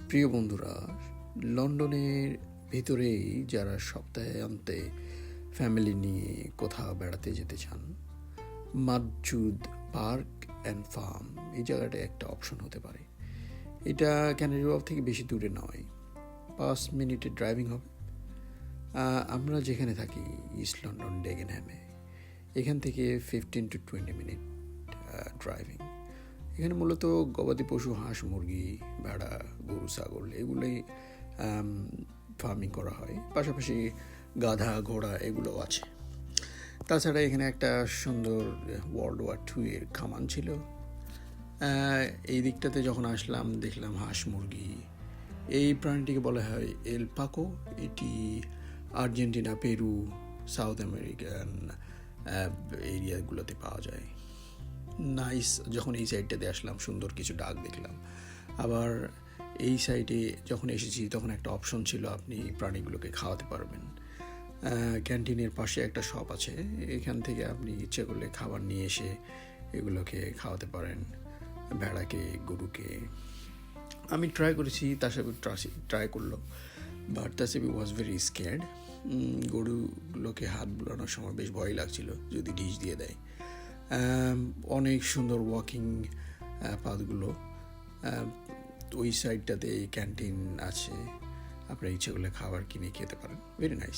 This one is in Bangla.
প্রিয় বন্ধুরা, লন্ডনের ভিতরেই যারা সপ্তাহে অন্তে ফ্যামিলি নিয়ে কোথাও বেড়াতে যেতে চান, মাদজুদ পার্ক অ্যান্ড ফার্ম এই জায়গাটা একটা অপশন হতে পারে। এটা ক্যানারি ওয়ার্ফ থেকে বেশি দূরে নয়, 5 মিনিটের ড্রাইভিং হবে। আমরা যেখানে থাকি ইস্ট লন্ডন ডেগেনহ্যামে, এখান থেকে 15 to 20 মিনিট ড্রাইভিং। এখানে মূলত গবাদি পশু, হাঁস, মুরগি, ভেড়া, গরু, ছাগল এগুলোই ফার্মিং করা হয়। পাশাপাশি গাধা, ঘোড়া এগুলোও আছে। তাছাড়া এখানে একটা সুন্দর World War II এর কামান ছিল। এই দিকটাতে যখন আসলাম দেখলাম হাঁস, মুরগি। এই প্রাণীটিকে বলা হয় এলপাকো। এটি আর্জেন্টিনা, পেরু, সাউথ আমেরিকান এরিয়াগুলোতে পাওয়া যায়। নাইস। যখন এই সাইডটাতে আসলাম সুন্দর কিছু ডাক দেখলাম। আবার এই সাইডে যখন এসেছি তখন একটা অপশন ছিল, আপনি প্রাণীগুলোকে খাওয়াতে পারবেন। ক্যান্টিনের পাশে একটা শপ আছে, এখান থেকে আপনি ইচ্ছে করলে খাবার নিয়ে এসে এগুলোকে খাওয়াতে পারেন, ভেড়াকে, গরুকে। আমি ট্রাই করেছি, তাসাবি ট্রাই করলো, বাট তাসাবি ওয়াজ ভেরি স্ক্যার্ড। গরুগুলোকে হাত বুলানোর সময় বেশ ভয় লাগছিল যদি ডিশ দিয়ে দেয়। অনেক সুন্দর ওয়াকিং পাথগুলো। ওই সাইডটাতে ক্যান্টিন আছে, আপনার ইচ্ছে করলে খাবার কিনে খেতে পারেন। Very nice.